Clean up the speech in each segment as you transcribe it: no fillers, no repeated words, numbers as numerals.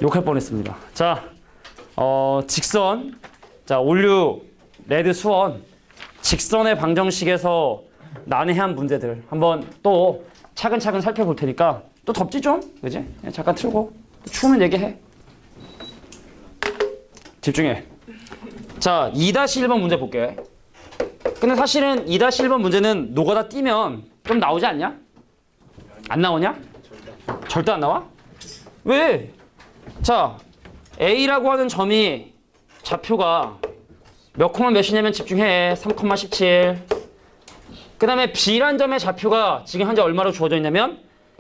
욕할 뻔했습니다. 자, 직선. 자, 올류, 레드, 수원. 직선의 방정식에서 난해한 문제들 한번 또 차근차근 살펴볼 테니까 또 덥지 좀? 그지? 잠깐 틀고 추우면 얘기해. 집중해. 자, 2-1번 문제 볼게. 근데 사실은 2-1번 문제는 노가다 띄면 좀 나오지 않냐? 안 나오냐? 절대 안 나와? 왜? 자, A라고 하는 점이 좌표가 몇 콤마 몇이냐면 집중해. 3,17. 그 다음에 B란 점의 좌표가 지금 현재 얼마로 주어져 있냐면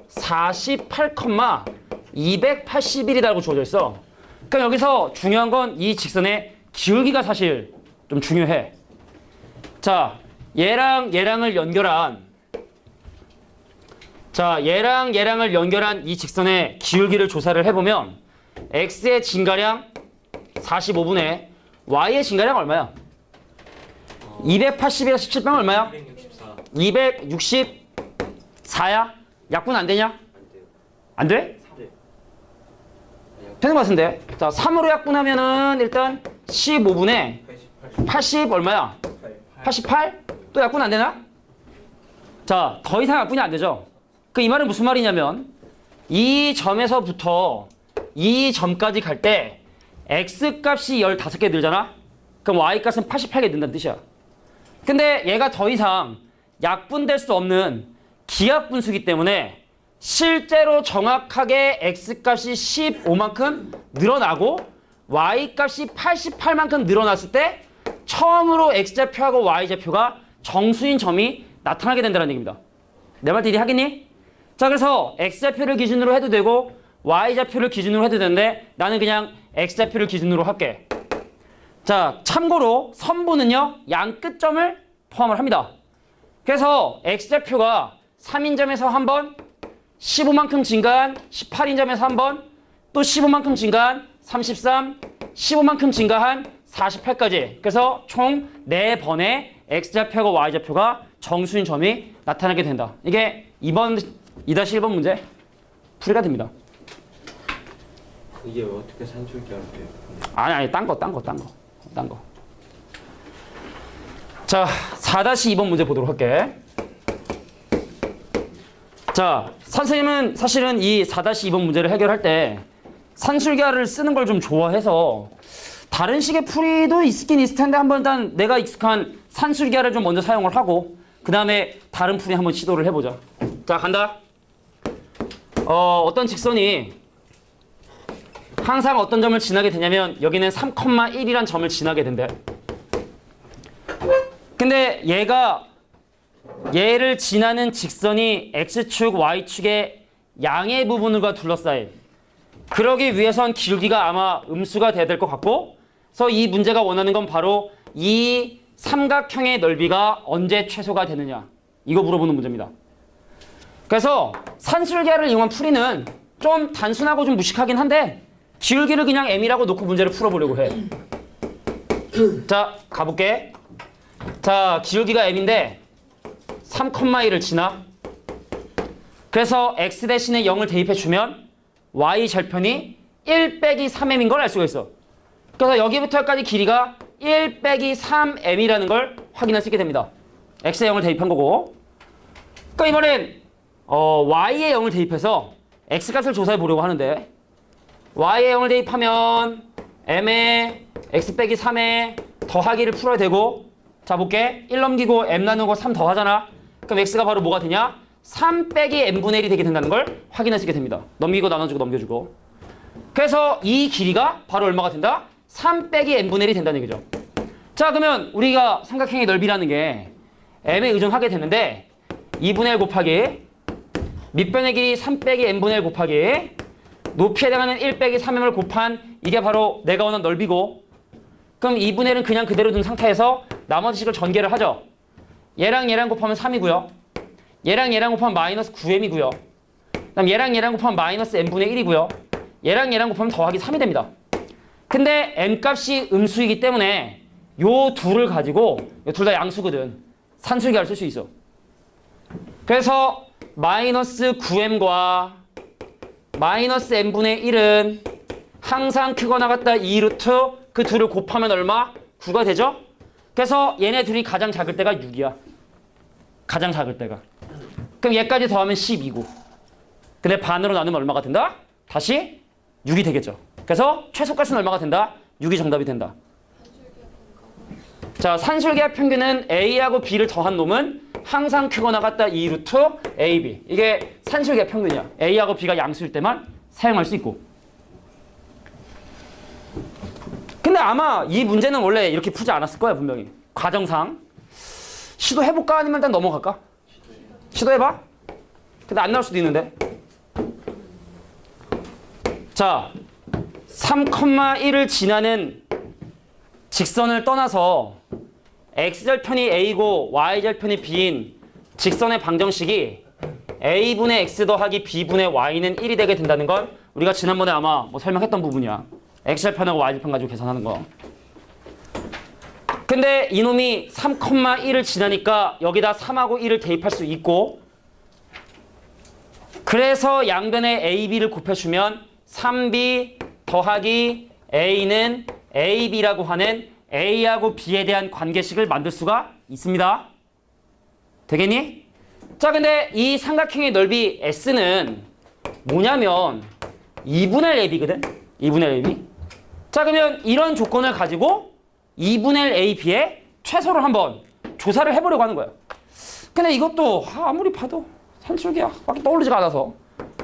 48,281이라고 주어져 있어. 그러니까 여기서 중요한 건 이 직선의 기울기가 사실 좀 중요해. 자, 얘랑 얘랑을 연결한 이 직선의 기울기를 조사를 해보면 x의 진가량 45분의 y의 진가량 얼마야? 280이라 17병 얼마야? 264야? 약분 안 되냐? 안 돼? 되는 것 같은데. 자, 3으로 약분하면은 일단 15분에 80 얼마야? 88? 또 약분 안 되나? 자, 더 이상 약분이 안 되죠. 그 이 말은 무슨 말이냐면 이 점에서부터 이 점까지 갈 때 x 값이 15개 늘잖아? 그럼 y 값은 88개 는다는 뜻이야. 근데 얘가 더 이상 약분될 수 없는 기하분수이기 때문에 실제로 정확하게 x 값이 15만큼 늘어나고 y 값이 88만큼 늘어났을 때 처음으로 x좌표하고 y좌표가 정수인 점이 나타나게 된다는 얘기입니다. 내 말 딜이 하겠니? 자, 그래서 x좌표를 기준으로 해도 되고 y좌표를 기준으로 해도 되는데 나는 그냥 x좌표를 기준으로 할게. 자, 참고로 선부는요 양 끝점을 포함을 합니다. 그래서 x좌표가 3인점에서 한 번, 15만큼 증가한 18인점에서 한 번, 또 15만큼 증가한 33, 15만큼 증가한 48까지. 그래서 총 4번의 x좌표하고 y좌표가 정수인 점이 나타나게 된다. 이게 2-1번 문제 풀이가 됩니다. 이게 어떻게 산술기하는 거예요? 아니, 딴 거. 자, 4-2번 문제 보도록 할게. 자, 선생님은 사실은 이 4-2번 문제를 해결할 때 산술기하를 쓰는 걸 좀 좋아해서 다른 식의 풀이도 있긴 있을 텐데 한번 일단 내가 익숙한 산술기하를 좀 먼저 사용을 하고 그 다음에 다른 풀이 한번 시도를 해보자. 자, 간다. 어떤 직선이 항상 어떤 점을 지나게 되냐면 여기는 3,1이란 점을 지나게 된대. 근데 얘를 지나는 직선이 x축, y축의 양의 부분과 둘러싸인, 그러기 위해선 기울기가 아마 음수가 돼야 될 것 같고, 그래서 이 문제가 원하는 건 바로 이 삼각형의 넓이가 언제 최소가 되느냐, 이거 물어보는 문제입니다. 그래서 산술기하를 이용한 풀이는 좀 단순하고 좀 무식하긴 한데 기울기를 그냥 m이라고 놓고 문제를 풀어보려고 해. 자, 가볼게. 자, 기울기가 m인데 3,1을 지나. 그래서 x 대신에 0을 대입해주면 y 절편이 1 빼기 3m인 걸 알 수가 있어. 그래서 여기부터 여기까지 길이가 1 빼기 3m이라는 걸 확인할 수 있게 됩니다. x에 0을 대입한 거고. 그러니까 이번엔 y에 0을 대입해서 x값을 조사해 보려고 하는데 y에 0을 대입하면 m에 x 빼기 3에 더하기를 풀어야 되고, 자 볼게. 1 넘기고 m 나누고 3 더하잖아. 그럼 x가 바로 뭐가 되냐? 3 빼기 n분의 1이 되게 된다는 걸 확인할 수 있게 됩니다. 넘기고 나눠주고 넘겨주고. 그래서 이 길이가 바로 얼마가 된다? 3 빼기 n분의 1이 된다는 얘기죠. 자, 그러면 우리가 삼각형의 넓이라는 게 m에 의존하게 되는데 2분의 1 곱하기 밑변의 길이 3 빼기 n분의 1 곱하기 높이에 해당하는 1 빼기 3m을 곱한 이게 바로 내가 원하는 넓이고, 그럼 2분의 1은 그냥 그대로 둔 상태에서 나머지 식을 전개를 하죠. 얘랑 얘랑 곱하면 3이고요. 얘랑 얘랑 곱하면 마이너스 9m이고요. 그다음 얘랑 곱하면 마이너스 n분의 1이고요. 얘랑 곱하면 더하기 3이 됩니다. 근데 n값이 음수이기 때문에 요 둘을 가지고, 요 둘 다 양수거든, 산술기하를 쓸 수 있어. 그래서 마이너스 9m과 마이너스 n분의 1은 항상 크거나 같다 2 루트 그 둘을 곱하면 얼마? 9가 되죠? 그래서 얘네 둘이 가장 작을 때가 6이야. 가장 작을 때가. 그럼 얘까지 더하면 12고. 근데 반으로 나누면 얼마가 된다? 다시 6이 되겠죠. 그래서 최소값은 얼마가 된다? 6이 정답이 된다. 자, 산술계합 평균은 A하고 B를 더한 놈은 항상 크거나 같다 2 루트 AB. 이게 산술계합 평균이야. A하고 B가 양수일 때만 사용할 수 있고. 근데 아마 이 문제는 원래 이렇게 풀지 않았을 거야, 분명히. 과정상. 시도해볼까? 아니면 일단 넘어갈까? 시도해봐. 근데 안 나올 수도 있는데. 자, 3,1을 지나는 직선을 떠나서 x절편이 a고 y절편이 b인 직선의 방정식이 a분의 x 더하기 b분의 y는 1이 되게 된다는 건 우리가 지난번에 아마 뭐 설명했던 부분이야. x절편하고 y절편 가지고 계산하는 거. 근데 이놈이 3,1을 지나니까 여기다 3하고 1을 대입할 수 있고, 그래서 양변에 a, b를 곱해주면 3b 더하기 a는 ab라고 하는 a하고 b에 대한 관계식을 만들 수가 있습니다. 되겠니? 자, 근데 이 삼각형의 넓이 s는 뭐냐면 2분의 ab거든? 2분의 ab. 자, 그러면 이런 조건을 가지고 2분의 ab의 최소를 한번 조사를 해보려고 하는 거야. 근데 이것도 아무리 봐도 산술계약밖에 떠오르지가 않아서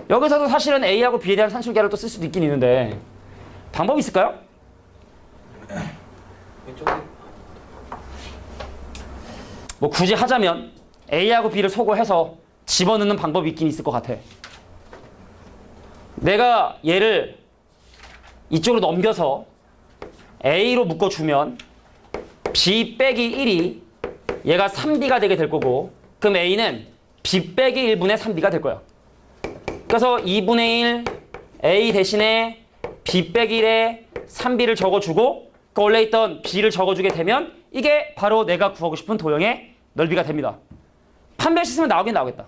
여기서도 사실은 a하고 b에 대한 산술계약을 또 쓸 수도 있긴 있는데 방법이 있을까요? 뭐 굳이 하자면 a하고 b를 소거해서 집어넣는 방법이 있긴 있을 것 같아. 내가 얘를 이쪽으로 넘겨서 a로 묶어주면 b 빼기 1이 얘가 3b가 되게 될 거고, 그럼 a는 b 빼기 1분의 3b가 될 거야. 그래서 2분의 1 a 대신에 b 빼기 1에 3b를 적어주고 그 원래 있던 b를 적어주게 되면 이게 바로 내가 구하고 싶은 도형의 넓이가 됩니다. 판별식 쓰면 나오긴 나오겠다.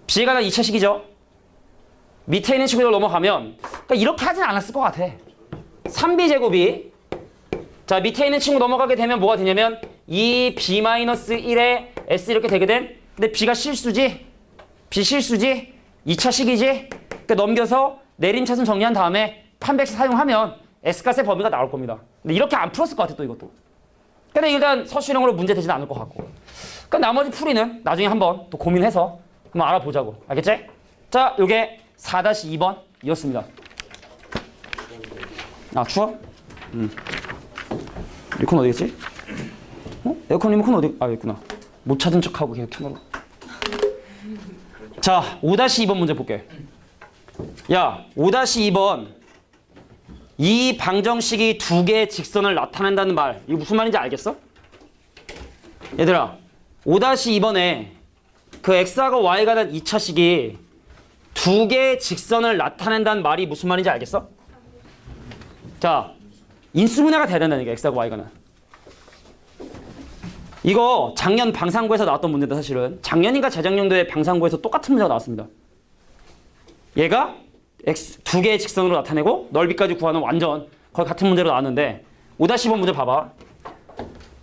b가 난 2차식이죠. 밑에 있는 식으로 넘어가면 그러니까 이렇게 하진 않았을 것 같아. 3b 제곱이 자 밑에 있는 친구 넘어가게 되면 뭐가 되냐면 2b-1에 s 이렇게 되거든. 근데 b가 실수지? b 실수지? 2차식이지? 그러니까 넘겨서 내림차순 정리한 다음에 판별식 사용하면 S값의 범위가 나올 겁니다. 근데 이렇게 안 풀었을 것 같아, 또 이것도. 근데 일단 서술형으로 문제 되지는 않을 것 같고. 그러니까 나머지 풀이는 나중에 한번 또 고민해서 한번 알아보자고. 알겠지? 자, 요게 4-2번 이었습니다. 아, 추워? 리콘 어디겠지? 에어컨 리모컨 어디? 아, 여기 있구나. 못 찾은 척하고 계속 켜놓으라. 자, 5-2번 문제 볼게. 야, 5-2번. 이 방정식이 두 개의 직선을 나타낸다는 말, 이거 무슨 말인지 알겠어? 얘들아, 5-2번에 그 x하고 y가 된 2차식이 두 개의 직선을 나타낸다는 말이 무슨 말인지 알겠어? 자, 인수분해가 돼야 된다는 게 x하고 y가는. 이거 작년 방상고에서 나왔던 문제다, 사실은. 작년인가 재작년도에 방상고에서 똑같은 문제가 나왔습니다. 얘가 두 개의 직선으로 나타내고 넓이까지 구하는 완전 거의 같은 문제로 나왔는데 5-2번 문제 봐봐.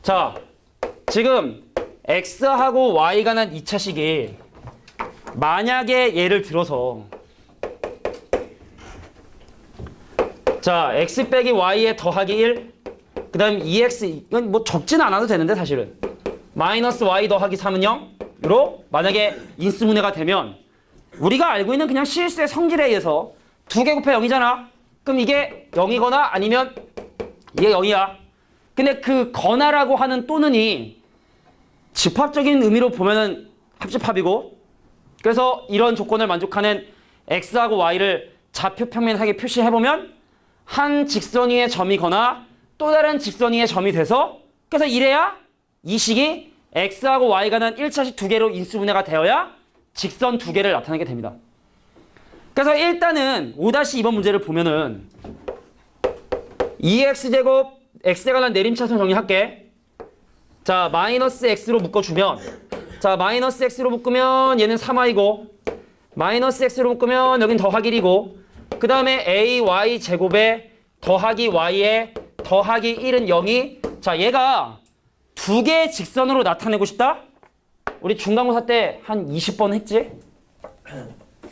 자, 지금 x하고 y가 난 2차식이 만약에 예를 들어서 자, x 빼기 y에 더하기 1 그 다음 2x 이건 뭐 적지는 않아도 되는데 사실은 마이너스 y 더하기 3은 0으로 만약에 인수분해가 되면 우리가 알고 있는 그냥 실수의 성질에 의해서 2개 곱해 0이잖아. 그럼 이게 0이거나 아니면 이게 0이야. 근데 그 거나라고 하는 또는이 집합적인 의미로 보면은 합집합이고, 그래서 이런 조건을 만족하는 x하고 y를 좌표 평면하게 표시해보면 한 직선 위의 점이거나 또 다른 직선 위의 점이 돼서, 그래서 이래야 이 식이 x하고 y가 난 1차식 두 개로 인수분해가 되어야 직선 두 개를 나타내게 됩니다. 그래서 일단은 5-2번 문제를 보면은 2x제곱 x에 관한 내림차순 정리할게. 자, 마이너스 x로 묶어주면 자, 마이너스 x로 묶으면 얘는 3y고 마이너스 x로 묶으면 여긴 더하기 1이고 그 다음에 ay 제곱에 더하기 y에 더하기 1은 0이 자 얘가 두 개의 직선으로 나타내고 싶다? 우리 중간고사 때 한 20번 했지?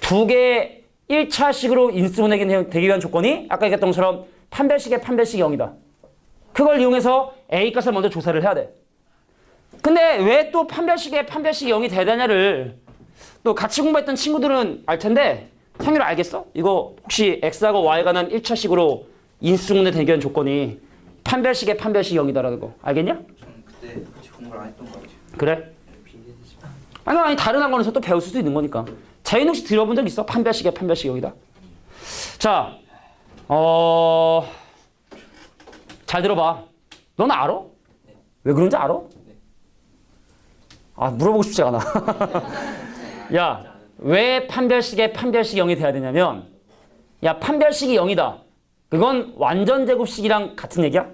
두 개의 1차식으로 인수분해가 되기 위한 조건이 아까 얘기했던 것처럼 판별식의 판별식이 0이다. 그걸 이용해서 A 값을 먼저 조사를 해야 돼. 근데 왜 또 판별식의 판별식이 0이 돼야 되냐를 또 같이 공부했던 친구들은 알 텐데 상유를 알겠어? 이거 혹시 X하고 Y가 난 1차식으로 인수분해 되기 위한 조건이 판별식의 판별식이 0이다라는 거 알겠냐? 저는 그때 같이 공부를 안 했던 것 같아요. 그래? 비례되지. 아니 다른 학원에서 또 배울 수도 있는 거니까. 자인 혹시 들어본 적 있어? 판별식의 판별식이 0이다. 자, 잘 들어봐. 넌 알아? 네. 왜 그런지 알아? 네. 아 물어보고 싶지 않아. 야, 왜 판별식의 판별식이 0이 돼야 되냐면 야 판별식이 0이다. 그건 완전제곱식이랑 같은 얘기야?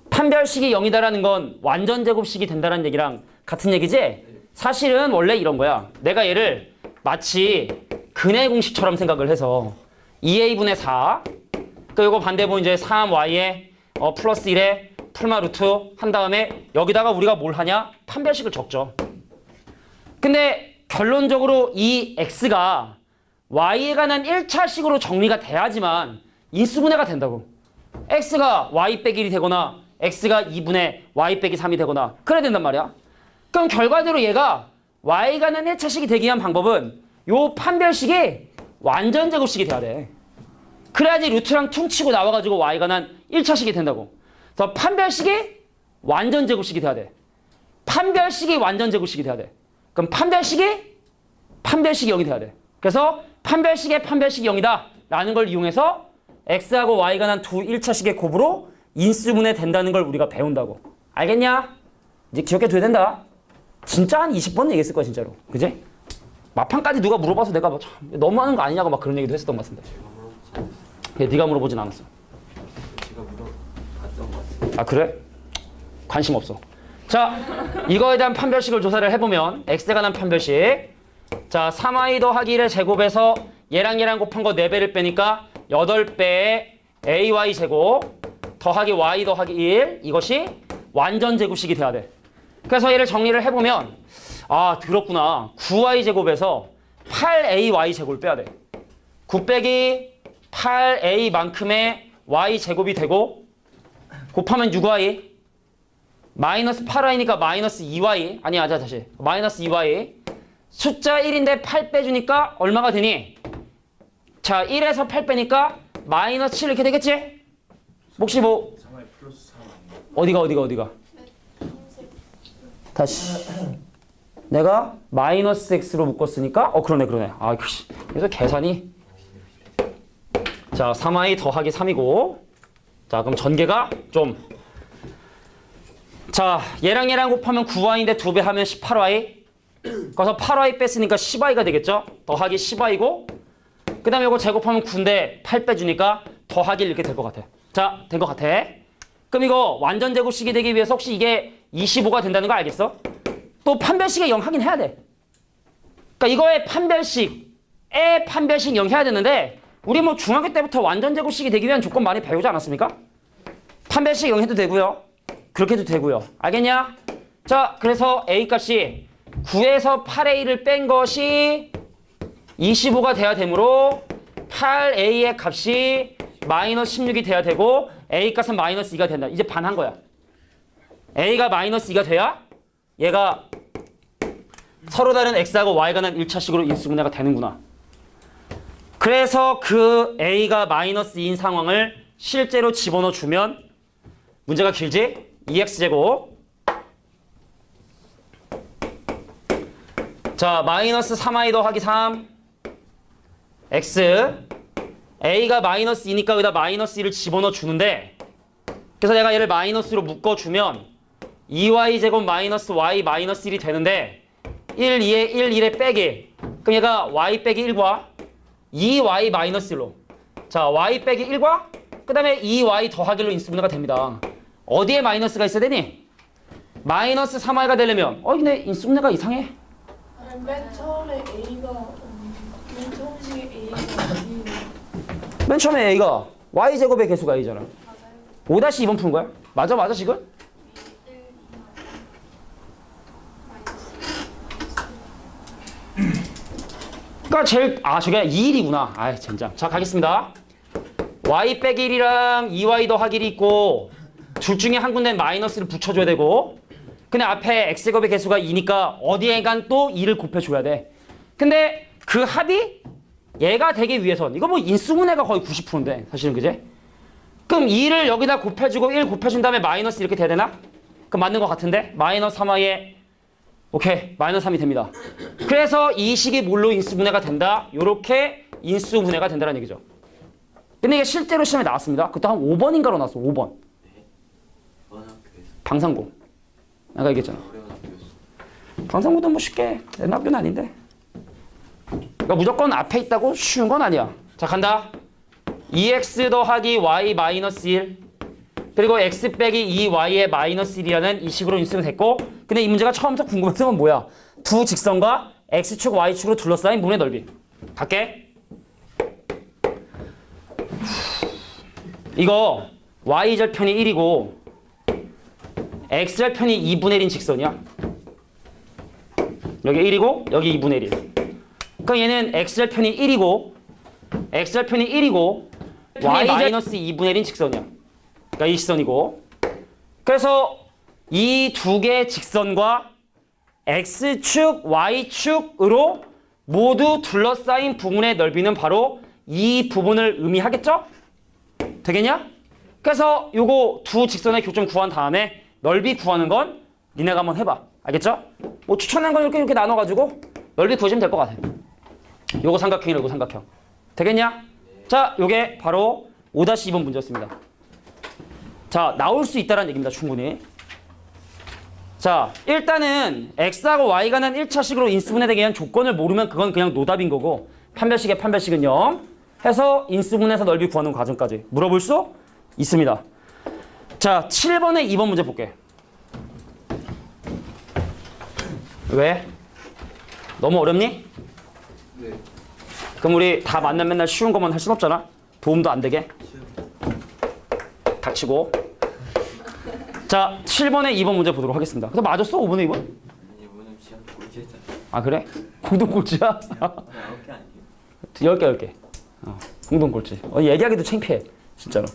판별식이 0이다라는 건 완전제곱식이 된다는 얘기랑 같은 얘기지? 사실은 원래 이런 거야. 내가 얘를 마치 근의 공식처럼 생각을 해서 2a분의 4 그 이거 반대 보면 이제 3y에 플러스 1에 풀마 루트 한 다음에 여기다가 우리가 뭘 하냐? 판별식을 적죠. 근데 결론적으로 이 x가 y에 관한 1차식으로 정리가 돼야지만 인수분해가 된다고. x가 y 빼기 1이 되거나 x가 2분의 y 빼기 3이 되거나 그래야 된단 말이야. 그럼 결과대로 얘가 y가 난 1차식이 되기 위한 방법은 요 판별식이 완전 제곱식이 돼야 돼. 그래야지 루트랑 퉁치고 나와가지고 y가 난 1차식이 된다고. 그래서 판별식이 완전 제곱식이 돼야 돼. 판별식이 완전 제곱식이 돼야 돼. 그럼 판별식이 0이 돼야 돼. 그래서 판별식의 판별식이 0이다 라는 걸 이용해서 x하고 y가 난 두 1차식의 곱으로 인수분해 된다는 걸 우리가 배운다고. 알겠냐? 이제 기억해둬야 된다. 진짜 한 20번 얘기했을 거야 진짜로. 그지? 마판까지 누가 물어봐서 내가 뭐 너무하는 거 아니냐고 막 그런 얘기도 했었던 것 같은데. 네가 물어보진 않았어. 제가 물어봤던 것 같아요. 아 그래? 관심 없어. 자, 이거에 대한 판별식을 조사를 해보면 x에 관한 판별식. 자, 3y 더하기 1의 제곱에서 얘랑 곱한 거 4배를 빼니까 8배의 ay 제곱 더하기 y 더하기 1 이것이 완전 제곱식이 돼야 돼. 그래서 얘를 정리를 해보면 아 들었구나. 9y 제곱에서 8ay 제곱을 빼야 돼. 9 빼기 8a만큼의 y 제곱이 되고 곱하면 6y 마이너스 8y니까 마이너스 2y 아니야 다시 마이너스 2y 숫자 1인데 8 빼주니까 얼마가 되니? 자 1에서 8 빼니까 마이너스 7 이렇게 되겠지? 혹시 뭐 3y 플러스 3 어디가 다시 내가 마이너스 x로 묶었으니까 그러네 아 그래서 계산이 자 3y 더하기 3이고 자 그럼 전개가 좀 자 얘랑 곱하면 9y인데 2배 하면 18y 그래서 8y 뺐으니까 10y가 되겠죠? 더하기 10y고 그 다음에 이거 제곱하면 9인데 8 빼주니까 더하기 1 이렇게 될 것 같아. 자, 된 것 같아. 그럼 이거 완전 제곱식이 되기 위해서 혹시 이게 25가 된다는 거 알겠어? 또 판별식에 0 하긴 해야 돼. 그러니까 이거의 판별식 0 해야 되는데 우리 뭐 중학교 때부터 완전 제곱식이 되기 위한 조건 많이 배우지 않았습니까? 판별식 0 해도 되고요. 그렇게 해도 되고요. 알겠냐? 자, 그래서 A 값이 9에서 8A를 뺀 것이 25가 돼야 되므로 8A의 값이 마이너스 16이 돼야 되고 A 값은 마이너스 2가 된다. 이제 반한 거야. A가 마이너스 2가 돼야 얘가 서로 다른 X하고 Y가 난 1차식으로 인수분해가 되는구나. 그래서 그 A가 마이너스 2인 상황을 실제로 집어넣어 주면 문제가 길지? 2x제곱 자 마이너스 3y 더하기 3 x a가 마이너스 2니까 여기다 마이너스 2를 집어넣어 주는데 그래서 내가 얘를 마이너스로 묶어주면 2y제곱 마이너스 y 마이너스 1이 되는데 1, 2에 1, 1에 빼기 그럼 얘가 y 빼기 1과 2y 마이너스 1로 자 y 빼기 1과 그 다음에 2y 더하기 1로 인수분해가 됩니다. 어디에 마이너스가 있어야 되니? 마이너스 3y가 되려면 근데 인수분해가 이상해. 맨 처음에 A가 맨 처음 식에 A가 맨 처음에 A가 Y제곱의 개수가 A잖아. 5-2번 푸는 거야? 맞아 지금? 그러니까 저게 2일이구나. 아이 젠장. 자 가겠습니다. y 빼기 1이랑 2y 더하기 1이 있고 둘 중에 한 군데 마이너스를 붙여줘야 되고 근데 앞에 x제곱의 개수가 2니까 어디에간 또 2를 곱해줘야 돼. 근데 그 합이 얘가 되기 위해선 이거 뭐 인수분해가 거의 90%인데 사실은 그제? 그럼 2를 여기다 곱해주고 1 곱해준 다음에 마이너스 이렇게 돼야 되나? 그럼 맞는 것 같은데? 마이너스 3y에 오케이 마이너스 3이 됩니다. 그래서 이 식이 뭘로 인수분해가 된다? 요렇게 인수분해가 된다는 얘기죠. 근데 이게 실제로 시험에 나왔습니다. 그때 한 5번인가로 나왔어. 5번. 어느 학교에서 방상고. 내가 얘기했잖아. 어려운 학교였어. 방상고도 뭐 쉽게 옛날 학교는 아닌데. 그러니까 무조건 앞에 있다고 쉬운 건 아니야. 자 간다. 2x 더하기 y 마이너스 1 그리고 x 빼기 2y의 마이너스 1이라는 이 식으로 인수가 됐고 근데 이 문제가 처음부터 궁금했던 건 뭐야? 두 직선과 x축 y축으로 둘러싸인 문의 넓이. 갈게. 이거 y절편이 1이고 x절편이 2분의 1인 직선이야. 여기 1이고 여기 2분의 1. 그럼 얘는 x절편이 1이고 x절편이 1이고 y 마이너스 2분의 1인 직선이야. 그러니까 이 직선이고 그래서 이 두 개의 직선과 x축, y축으로 모두 둘러싸인 부분의 넓이는 바로 이 부분을 의미하겠죠? 되겠냐? 그래서 요거 두 직선의 교점 구한 다음에 넓이 구하는 건 니네가 한번 해봐. 알겠죠? 뭐 추천한 건 이렇게 나눠가지고 넓이 구해주면 될 것 같아. 요거 삼각형이고 요거 삼각형. 되겠냐? 자, 요게 바로 5-2번 문제였습니다. 자, 나올 수 있다는 얘기입니다. 충분히. 자, 일단은 x하고 y가는 1차식으로 인수분해되기 위한 조건을 모르면 그건 그냥 노답인 거고 판별식의 판별식은 0 해서 인수분해해서 넓이 구하는 과정까지 물어볼 수 있습니다. 자, 7번에 2번 문제 볼게. 왜? 너무 어렵니? 네. 그럼 우리 다 만나면 맨날 쉬운 것만 할 순 없잖아. 도움도 안 되게. 시험. 닥치고. 자, 7번에 2번 문제 보도록 하겠습니다. 근데 맞았어? 5번에 2번? 아니 이번엔 시험 꼴찌했잖아. 아, 그래? 공동 꼴찌야? 9개 아니에요? 10개, 10개. 공동 꼴찌. 얘기하기도 창피해. 진짜로.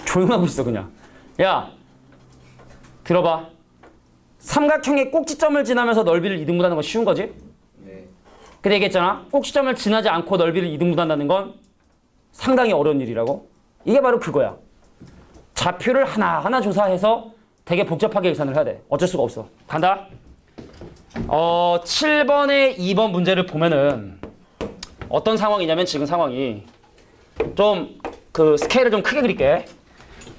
조용하고 있어, 그냥. 야, 들어봐. 삼각형의 꼭지점을 지나면서 넓이를 이등분하는 건 쉬운 거지? 네. 근데 얘기했잖아. 꼭지점을 지나지 않고 넓이를 이등분한다는 건 상당히 어려운 일이라고. 이게 바로 그거야. 좌표를 하나하나 조사해서 되게 복잡하게 계산을 해야 돼. 어쩔 수가 없어. 간다. 7번에 2번 문제를 보면은 어떤 상황이냐면 지금 상황이 좀 그 스케일을 좀 크게 그릴게.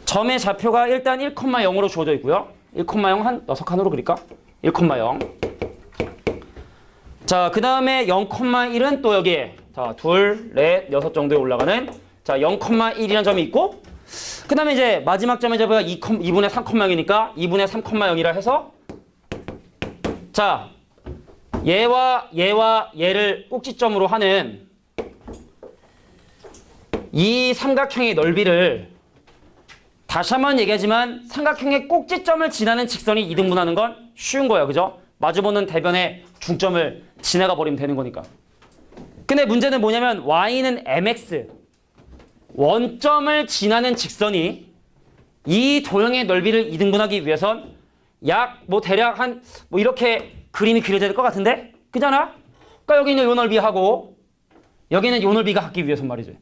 점의 좌표가 일단 1,0으로 주어져 있고요. 1,0 한 6칸으로 그릴까? 1,0. 자, 그 다음에 0,1은 또 여기에 자, 2, 4, 6 정도에 올라가는 자, 0,1이라는 점이 있고 그 다음에 이제 마지막 점의 좌표가 2분의 3,0이니까 2분의 3,0이라 해서 자, 얘와 얘를 꼭지점으로 하는 이 삼각형의 넓이를 다시 한번 얘기하지만 삼각형의 꼭지점을 지나는 직선이 이등분하는 건 쉬운 거예요. 그죠? 마주보는 대변의 중점을 지나가 버리면 되는 거니까. 근데 문제는 뭐냐면 y는 mx 원점을 지나는 직선이 이 도형의 넓이를 이등분하기 위해선 약 뭐 대략 한 뭐 이렇게 그림이 그려져야 될 것 같은데? 그잖아? 그러니까 여기는 요 넓이하고 여기는 요 넓이가 같기 위해서 말이지.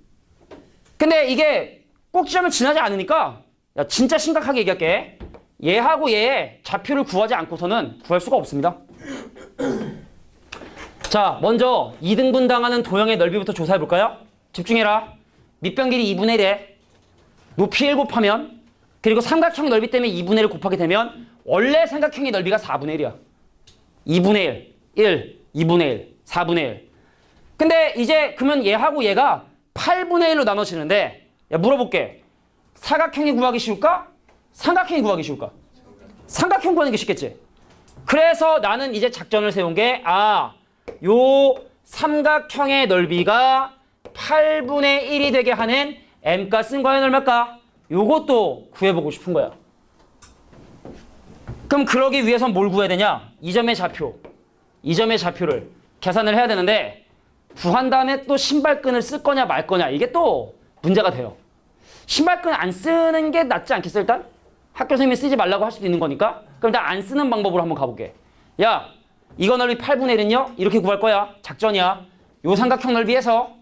근데 이게 꼭지점을 지나지 않으니까 야 진짜 심각하게 얘기할게. 얘하고 얘의 좌표를 구하지 않고서는 구할 수가 없습니다. 자, 먼저 이등분 당하는 도형의 넓이부터 조사해 볼까요? 집중해라. 밑변 길이 2분의 1에 높이 1 곱하면 그리고 삼각형 넓이 때문에 2분의 1을 곱하게 되면 원래 삼각형의 넓이가 4분의 1이야. 2분의 1, 2분의 1, 4분의 1. 근데 이제 그러면 얘하고 얘가 8분의 1로 나눠지는데 야 물어볼게. 사각형이 구하기 쉬울까? 삼각형이 구하기 쉬울까? 삼각형 구하는 게 쉽겠지. 그래서 나는 이제 작전을 세운 게 요 삼각형의 넓이가 8분의 1이 되게 하는 m값은 과연 얼마일까? 요것도 구해보고 싶은 거야. 그럼 그러기 위해선 뭘 구해야 되냐? 이 점의 좌표를 계산을 해야 되는데 구한 다음에 또 신발끈을 쓸 거냐 말 거냐 이게 또 문제가 돼요. 신발끈 안 쓰는 게 낫지 않겠어 일단? 학교 선생님이 쓰지 말라고 할 수도 있는 거니까. 그럼 일단 안 쓰는 방법으로 한번 가볼게. 야, 이거 넓이 8분의 1은요? 이렇게 구할 거야. 작전이야. 요 삼각형 넓이에서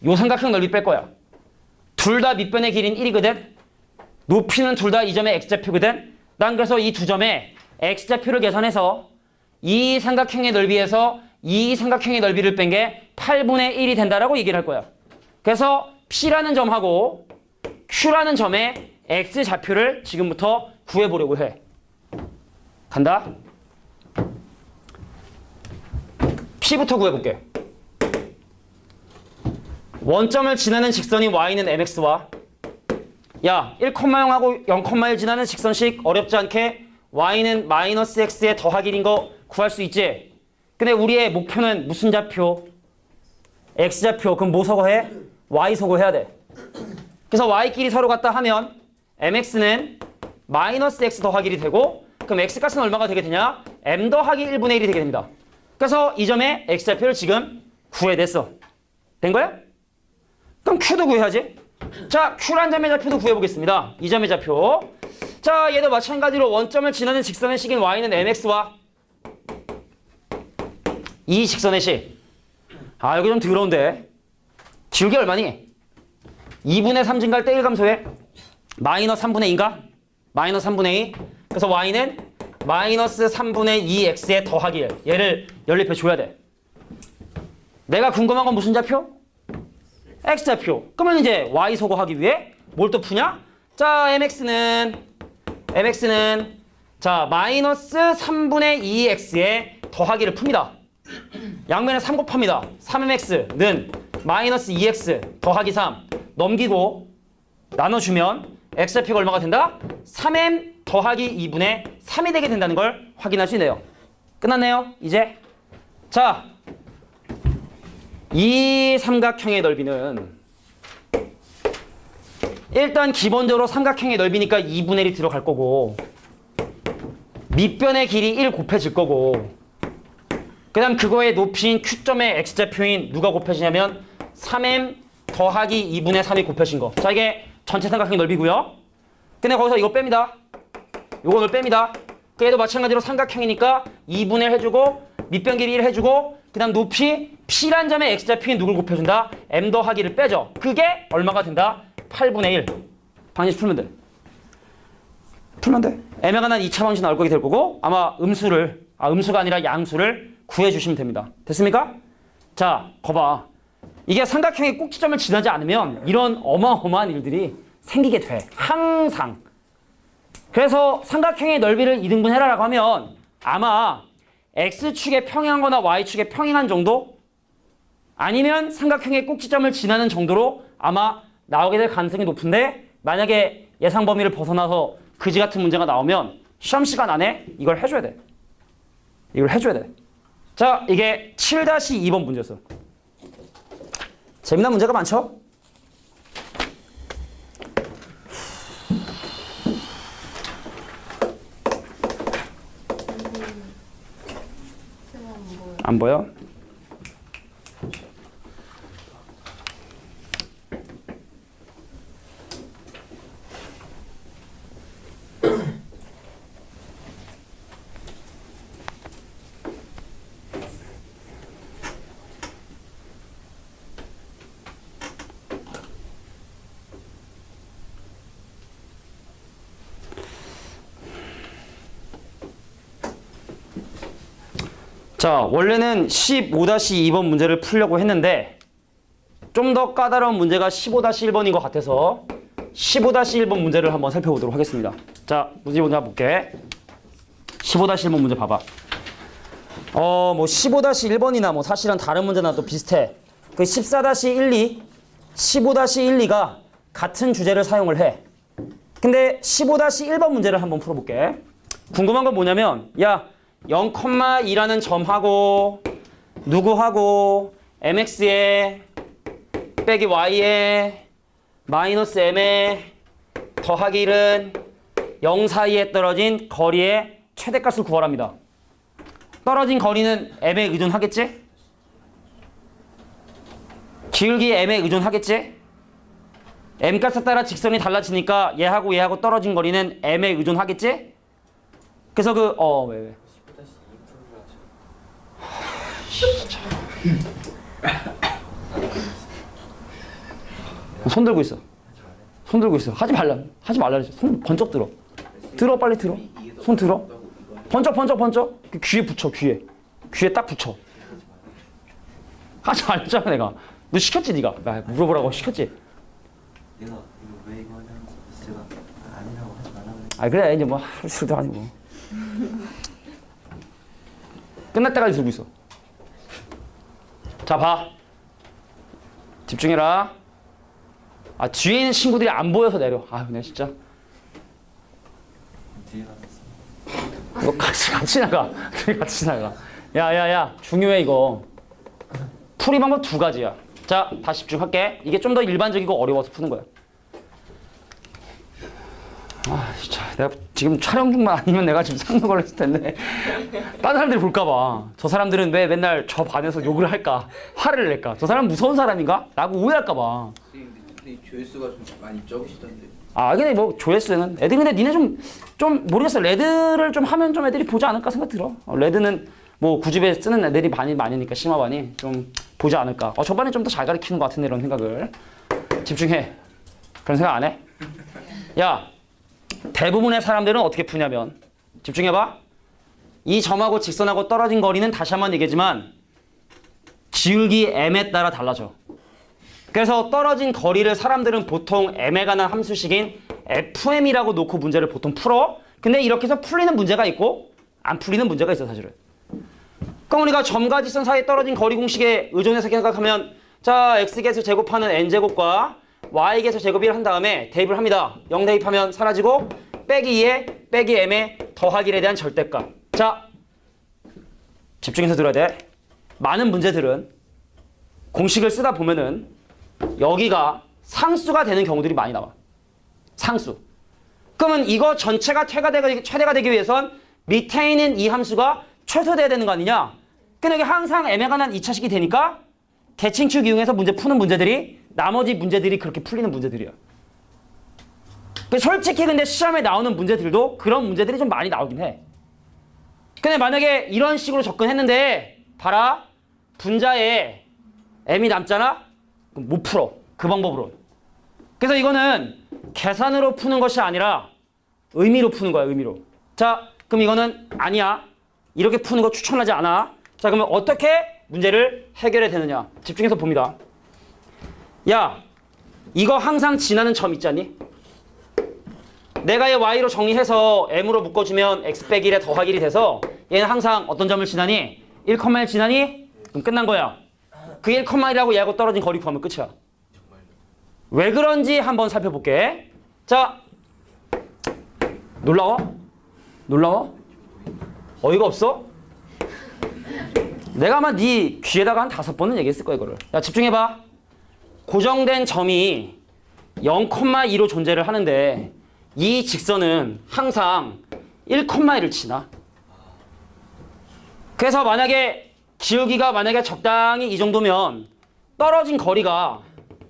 요 삼각형 넓이 뺄 거야. 둘 다 밑변의 길이는 1이거든. 높이는 둘 다 이 점의 x좌표거든. 난 그래서 이 두 점의 x좌표를 계산해서 이 삼각형의 넓이에서 이 삼각형의 넓이를 뺀 게 8분의 1이 된다라고 얘기를 할 거야. 그래서 P라는 점하고 Q라는 점의 x좌표를 지금부터 구해보려고 해. 간다. P부터 구해볼게. 원점을 지나는 직선인 y는 mx와 야 1,0하고 0,1 지나는 직선식 어렵지 않게 y는 마이너스 x의 더하기인 거 구할 수 있지. 근데 우리의 목표는 무슨 좌표? x좌표. 그럼 뭐 서고해? y 서고해야 돼. 그래서 y끼리 서로 같다 하면 mx는 마이너스 x 더하기 1이 되고 그럼 x값은 얼마가 되게 되냐? m 더하기 1분의 1이 되게 됩니다. 그래서 이 점의 x좌표를 지금 구해냈어. 된 거야? 그럼 q도 구해야지. 자, q란 점의 좌표도 구해보겠습니다. 이 점의 좌표. 자, 얘도 마찬가지로 원점을 지나는 직선의 식인 y는 mx와 이 직선의 식. 아, 여기 좀 더러운데. 기울기 얼마니? 2분의 3 증가할 때 1 감소해. 마이너스 3분의 2인가? 마이너스 3분의 2. 그래서 y는 마이너스 3분의 2x에 더하기 1. 얘를 연립해 줘야 돼. 내가 궁금한 건 무슨 좌표? x좌표. 그러면 이제 y 소거하기 위해 뭘 또 푸냐? 자, mx는 자 마이너스 3분의 2x에 더하기를 풉니다. 양면에 3 곱합니다. 3mx는 마이너스 2x 더하기 3 넘기고 나눠주면 x좌표가 얼마가 된다? 3m 더하기 2분의 3이 되게 된다는 걸 확인할 수 있네요. 끝났네요. 이제 자, 이 삼각형의 넓이는 일단 기본적으로 삼각형의 넓이니까 2분의 1이 들어갈 거고 밑변의 길이 1 곱해질 거고 그 다음 그거의 높이인 Q점의 x좌표인 누가 곱해지냐면 3m 더하기 2분의 3이 곱해진 거. 자, 이게 전체 삼각형의 넓이고요. 근데 거기서 이거 뺍니다. 요거를 뺍니다. 얘도 마찬가지로 삼각형이니까 2분의 1 해주고 밑변 길이 1 해주고 그 다음 높이 P란 점의 x좌표인 누굴 곱해준다? m 더하기를 빼죠. 그게 얼마가 된다? 8분의 1. 방정식 풀면 돼. 풀면 돼. m에 관한 2차 방정식 나올 거게 될 거고 아마 음수가 아니라 양수를 구해주시면 됩니다. 됐습니까? 자, 거봐. 이게 삼각형의 꼭지점을 지나지 않으면 이런 어마어마한 일들이 생기게 돼. 항상. 그래서 삼각형의 넓이를 2등분 해라라고 하면 아마 x축에 평행하거나 y축에 평행한 정도? 아니면 삼각형의 꼭지점을 지나는 정도로 아마 나오게 될 가능성이 높은데 만약에 예상 범위를 벗어나서 그지 같은 문제가 나오면 시험 시간 안에 이걸 해줘야 돼. 이걸 해줘야 돼. 자, 이게 7-2번 문제였어. 재미난 문제가 많죠? 안 보여? 자, 원래는 15-2번 문제를 풀려고 했는데 좀 더 까다로운 문제가 15-1번인 것 같아서 15-1번 문제를 한번 살펴보도록 하겠습니다. 자, 문제 먼저 볼게. 15-1번 문제 봐봐. 뭐 15-1번이나 뭐 사실은 다른 문제나 또 비슷해. 그 14-12, 15-12가 같은 주제를 사용을 해. 근데 15-1번 문제를 한번 풀어볼게. 궁금한 건 뭐냐면 야 0,2라는 점하고 누구하고 mx에 빼기 y에 마이너스 m에 더하기 1은 0 사이에 떨어진 거리의 최대값을 구하랍니다. 떨어진 거리는 m에 의존하겠지? 기울기 m에 의존하겠지? m값에 따라 직선이 달라지니까 얘하고 얘하고 떨어진 거리는 m에 의존하겠지? 그래서 왜? 10-2%라죠. 손 들고 있어. 손 들고 있어. 하지 말라 그랬어. 손 번쩍 들어. 들어, 빨리 들어. 손 들어. 번쩍. 귀에 붙여, 귀에 딱 붙여. 하지 말자고 내가. 너 시켰지, 네가. 나 물어보라고 시켰지. 내가 이거 왜 이거 하냐고 제가 아니라고 하지 말라고 했 아 그래 이제 뭐 할 수도 아니고. 끝날 때까지 들고 있어. 자, 봐. 집중해라. 아, 뒤에 있는 친구들이 안 보여서 내려. 아, 내가 진짜. 뒤에 가서 너 같이 나가. 둘이 같이 나가. 야. 중요해, 이거. 풀이 방법 2가지야. 자, 다시 집중할게. 이게 좀 더 일반적이고 어려워서 푸는 거야. 아, 진짜. 내가 지금 촬영 중만 아니면 내가 지금 상도 걸렸을 텐데. 다른 사람들이 볼까봐. 저 사람들은 왜 맨날 저 반에서 욕을 할까? 화를 낼까? 저 사람 무서운 사람인가? 라고 오해할까봐. 근데 조회수가 좀 많이 적으시던데. 아, 근데 뭐 조회수는 애들이 근데 니네 좀 모르겠어. 레드를 좀 하면 좀 애들이 보지 않을까 생각 들어. 레드는 뭐 구집에 쓰는 애들이 많으니까 심화반이 좀 보지 않을까. 저반에 좀 더 잘 가르치는 것 같은데 이런 생각을. 집중해. 그런 생각 안 해? 야, 대부분의 사람들은 어떻게 푸냐면 집중해봐. 이 점하고 직선하고 떨어진 거리는 다시 한번 얘기하지만 기울기 m에 따라 달라져. 그래서 떨어진 거리를 사람들은 보통 m에 관한 함수식인 fm이라고 놓고 문제를 보통 풀어. 근데 이렇게 해서 풀리는 문제가 있고 안 풀리는 문제가 있어 사실은. 그럼 우리가 점과 직선 사이에 떨어진 거리 공식에 의존해서 생각하면 자, x계에서 제곱하는 n제곱과 y계에서 제곱을 한 다음에 대입을 합니다. 0 대입하면 사라지고 빼기 2에 빼기 m에 더하기 1에 대한 절대값. 자, 집중해서 들어야 돼. 많은 문제들은 공식을 쓰다 보면은 여기가 상수가 되는 경우들이 많이 나와. 상수. 그러면 이거 전체가 최대가 되기 위해선 밑에 있는 이 함수가 최소돼야 되는 거 아니냐? 근데 이게 항상 m에 관한 2차식이 되니까 대칭축 이용해서 문제 푸는 문제들이 나머지 문제들이 그렇게 풀리는 문제들이야. 솔직히 근데 시험에 나오는 문제들도 그런 문제들이 좀 많이 나오긴 해. 근데 만약에 이런 식으로 접근했는데 봐라. 분자에 m이 남잖아? 그럼 못 풀어. 그 방법으로. 그래서 이거는 계산으로 푸는 것이 아니라 의미로 푸는 거야. 의미로. 자, 그럼 이거는 아니야. 이렇게 푸는 거 추천하지 않아. 자, 그러면 어떻게 문제를 해결해야 되느냐. 집중해서 봅니다. 야, 이거 항상 지나는 점 있지 않니? 내가 얘 y로 정리해서 m으로 묶어주면 x 빼기 1에 더하기 1이 돼서 얘는 항상 어떤 점을 지나니? 1,1 지나니? 그럼 끝난 거야. 그 1,1하고 얘하고 떨어진 거리 구하면 끝이야. 왜 그런지 한번 살펴볼게. 자, 놀라워? 어이가 없어? 내가 아마 네 귀에다가 한 5번은 얘기했을 거야 이거를. 야, 집중해봐. 고정된 점이 0,2로 존재를 하는데 이 직선은 항상 1,1을 치나? 그래서 만약에 기울기가 만약에 적당히 이 정도면 떨어진 거리가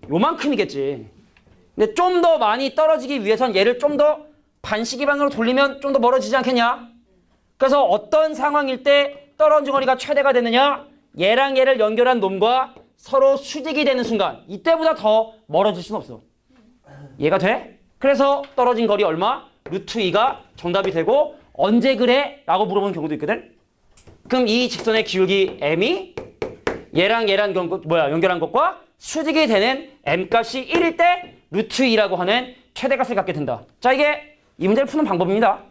요만큼이겠지. 근데 좀 더 많이 떨어지기 위해선 얘를 좀 더 반시계 방향으로 돌리면 좀 더 멀어지지 않겠냐? 그래서 어떤 상황일 때 떨어진 거리가 최대가 되느냐? 얘랑 얘를 연결한 놈과 서로 수직이 되는 순간 이때보다 더 멀어질 수는 없어. 이해가 돼? 그래서 떨어진 거리 얼마? 루트 2가 정답이 되고 언제 그래? 라고 물어보는 경우도 있거든. 그럼 이 직선의 기울기 m이 얘랑 연결한 것과 수직이 되는 m값이 1일 때 루트 2라고 하는 최대값을 갖게 된다. 자, 이게 이 문제를 푸는 방법입니다.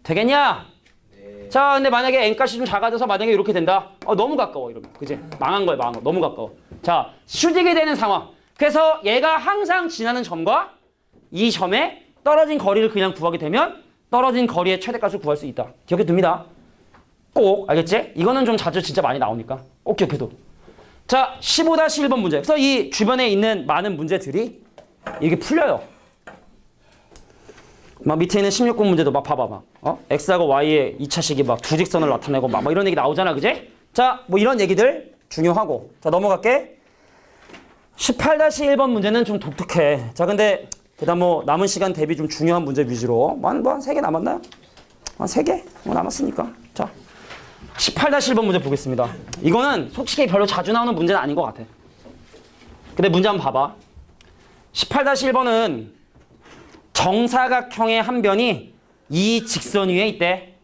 되겠냐? 네. 자, 근데 만약에 n값이 좀 작아져서 만약에 이렇게 된다. 너무 가까워 이러면. 그지? 망한 거야, 망한 거. 너무 가까워. 자, 수직이 되는 상황. 그래서 얘가 항상 지나는 점과 이 점에 떨어진 거리를 그냥 구하게 되면 떨어진 거리의 최대값을 구할 수 있다. 기억해 둡니다. 꼭 알겠지? 이거는 좀 자주 진짜 많이 나오니까 꼭 기억해둬. 자, 15-1번 문제. 그래서 이 주변에 있는 많은 문제들이 이게 풀려요. 막 밑에 있는 16번 문제도 막 봐봐. 막 x하고 y의 2차식이 막 두 직선을 나타내고 막 이런 얘기 나오잖아. 그지? 자, 뭐 이런 얘기들 중요하고. 자, 넘어갈게. 18-1번 문제는 좀 독특해. 자, 근데 그다음 뭐 남은 시간 대비 좀 중요한 문제 위주로 한 3개 남았나요? 한 3개? 뭐 남았으니까. 자, 18-1번 문제 보겠습니다. 이거는 솔직히 별로 자주 나오는 문제는 아닌 것 같아. 근데 문제 한번 봐봐. 18-1번은 정사각형의 한 변이 이 직선 위에 있대.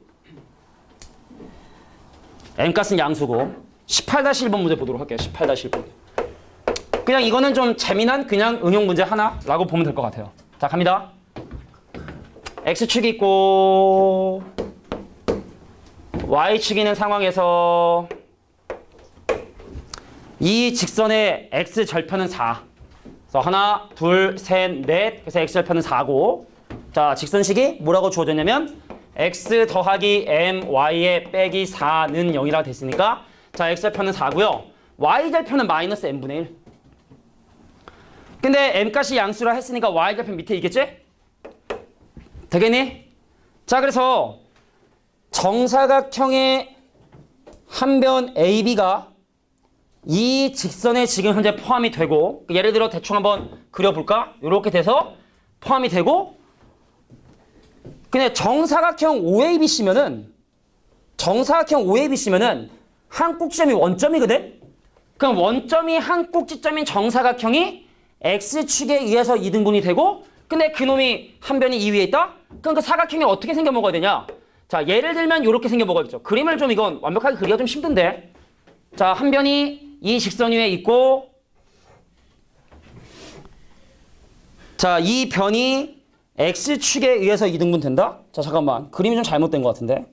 n값은 양수고. 18-1번 문제 보도록 할게요. 18-1번. 그냥 이거는 좀 재미난 그냥 응용 문제 하나라고 보면 될 것 같아요. 자, 갑니다. x축이 있고 y축이 있는 상황에서 이 직선의 x절편은 4. 그래서 하나, 둘, 셋, 넷. 그래서 x절편은 4고. 자, 직선식이 뭐라고 주어졌냐면 x 더하기 my에 빼기 4는 0이라 됐으니까 자, x절편은 4고요. y절편은 마이너스 n분의 1. 근데 m값이 양수라 했으니까 y절편 밑에 있겠지? 되겠니? 자, 그래서 정사각형의 한 변 AB가 이 직선에 지금 현재 포함이 되고, 예를 들어 대충 한번 그려볼까? 이렇게 돼서 포함이 되고, 근데 정사각형 OABC면은 한 꼭지점이 원점이거든? 그럼 원점이 한 꼭지점인 정사각형이 X축에 의해서 이등분이 되고, 근데 그놈이 한 변이 이 위에 있다? 그럼 그 사각형이 어떻게 생겨 먹어야 되냐? 자, 예를 들면 이렇게 생겨 먹어야겠죠. 그림을 좀 이건 완벽하게 그리기가 좀 힘든데. 자, 한 변이 이 직선 위에 있고, 자, 이 변이 X축에 의해서 이등분 된다? 자, 잠깐만. 그림이 좀 잘못된 것 같은데.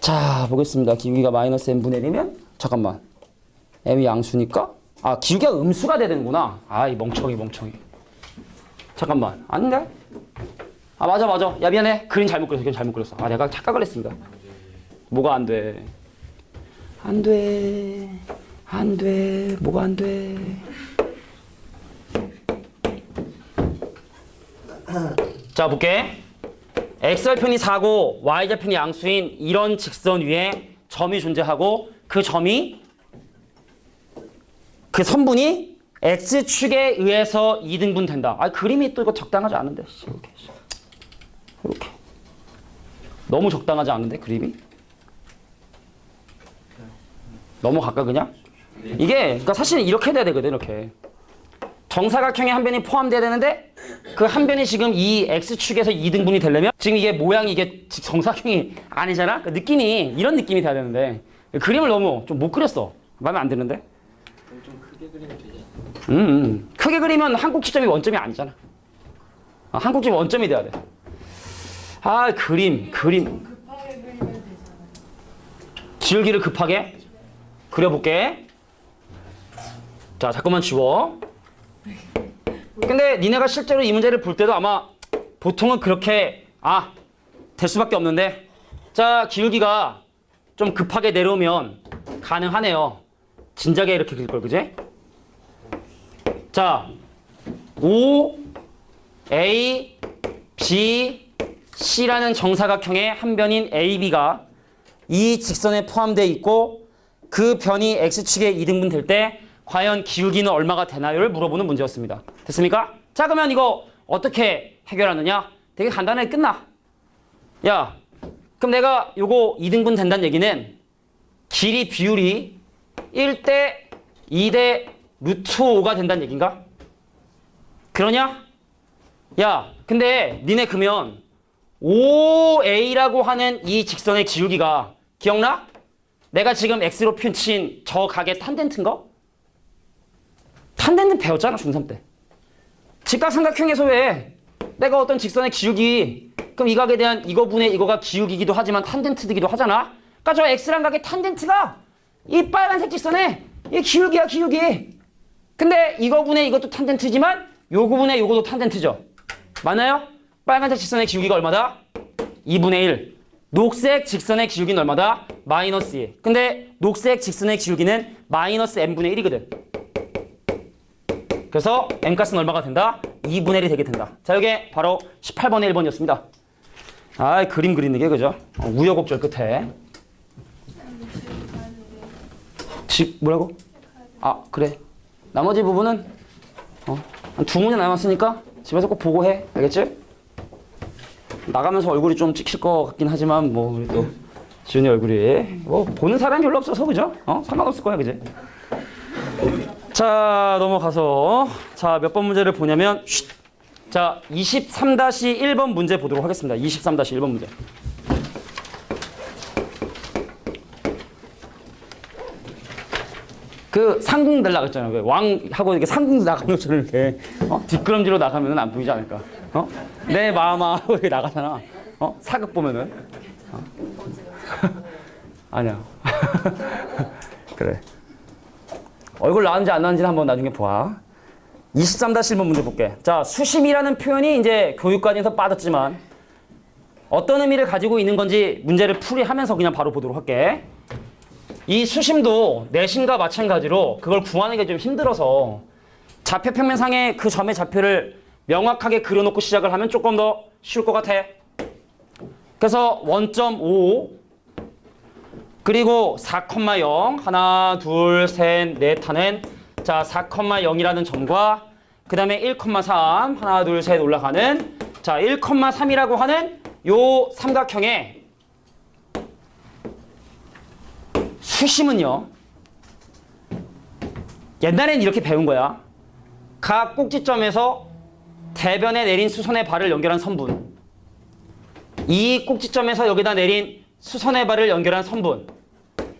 자, 보겠습니다. 기울기가 마이너스 n분의 1이면 잠깐만. m이 양수니까? 아, 기울기가 음수가 돼야 되는구나. 아, 이 멍청이. 잠깐만. 아닌데? 아, 맞아. 야, 미안해. 그림 잘못 그렸어. 아, 내가 착각을 했습니다. 뭐가 안 돼? 안 돼. 뭐가 안 돼? 자, 볼게. x절편이 4고 y절편이 양수인 이런 직선 위에 점이 존재하고 그 점이 그 선분이 x축에 의해서 이등분 된다. 아, 그림이 또 이거 적당하지 않은데. 이렇게. 너무 적당하지 않은데 그림이? 넘어갈까 그냥? 이게 그러니까 사실은 이렇게 돼야 되거든. 이렇게. 정사각형의 한 변이 포함돼야 되는데 그 한 변이 지금 이 x축에서 이등분이 되려면 지금 이게 모양이 이게 정사각형이 아니잖아? 그 느낌이 이런 느낌이 돼야 되는데 그림을 너무 좀 못 그렸어. 마음에 안 드는데? 좀 크게 그리면 되지 않나? 크게 그리면 한 꼭지점이 원점이 아니잖아. 아, 한 꼭지점이 원점이 돼야 돼. 아, 그림. 급하게 그리면 되잖아요. 기울기를 급하게 그려볼게. 자, 잠깐만 지워. 근데 니네가 실제로 이 문제를 볼 때도 아마 보통은 그렇게 될 수밖에 없는데, 자, 기울기가 좀 급하게 내려오면 가능하네요. 진작에 이렇게 그릴 걸, 그지? 자, O, A, B, C라는 정사각형의 한 변인 AB가 이 직선에 포함되어 있고 그 변이 X축에 이등분 될 때 과연 기울기는 얼마가 되나요를 물어보는 문제였습니다. 됐습니까? 자, 그러면 이거 어떻게 해결하느냐? 되게 간단하게 끝나. 야, 그럼 내가 요거 이등분 된다는 얘기는 길이 비율이 1대 2대 루트 5가 된다는 얘기인가? 그러냐? 야, 근데 니네 그러면 OA라고 하는 이 직선의 기울기가 기억나? 내가 지금 X로 펼친 저 각의 탄젠트인 거? 탄젠트 배웠잖아, 중3 때. 직각삼각형에서 왜 내가 어떤 직선의 기울기, 그럼 이 각에 대한 이거분의 이거가 기울기기도 하지만 탄젠트이기도 하잖아? 그러니까 저 X란 각의 탄젠트가 이 빨간색 직선의 이 기울기야, 기울기. 근데 이거분의 이것도 탄젠트지만 요거분의 요것도 탄젠트죠. 맞나요? 빨간색 직선의 기울기가 얼마다? 2분의 1. 녹색 직선의 기울기는 얼마다? 마이너스 2. 근데 녹색 직선의 기울기는 마이너스 m분의 1이거든. 그래서 m값은 얼마가 된다? 2분의 1이 되게 된다. 자, 이게 바로 18번의 1번이었습니다. 아, 그림 그리는 게 그죠? 우여곡절 끝에. 뭐라고? 아, 그래. 나머지 부분은 한 두 문제 남았으니까 집에서 꼭 보고 해. 알겠지? 나가면서 얼굴이 좀 찍힐 것 같긴 하지만 뭐 우리 또 지훈이 얼굴이 뭐 보는 사람이 별로 없어서 그죠? 상관없을 거야, 그지? 자, 넘어가서 자, 몇 번 문제를 보냐면 자, 23-1번 문제 보도록 하겠습니다. 23-1번 문제. 그 상궁 들라고 했잖아요. 왜 왕하고 이렇게 상궁 나가는 것처럼 이렇게 뒷걸음질로 나가면은 안 보이지 않을까? 내 마음하고 이렇게 나가잖아. 사극 보면은. 아니야. 그래. 얼굴 나왔는지 안 나왔는지는 한번 나중에 봐. 23-1번 문제 볼게. 자, 수심이라는 표현이 이제 교육과정에서 빠졌지만 어떤 의미를 가지고 있는 건지 문제를 풀이하면서 그냥 바로 보도록 할게. 이 수심도 내심과 마찬가지로 그걸 구하는 게 좀 힘들어서 좌표 평면상에 그 점의 좌표를 명확하게 그려놓고 시작을 하면 조금 더 쉬울 것 같아. 그래서 1.5 그리고 4,0 하나 둘 셋 넷 하는 자 4,0이라는 점과 그 다음에 1,3 하나 둘 셋 올라가는 자 1,3이라고 하는 요 삼각형의 수심은요, 옛날엔 이렇게 배운 거야. 각 꼭지점에서 대변에 내린 수선의 발을 연결한 선분, 이 꼭지점에서 여기다 내린 수선의 발을 연결한 선분,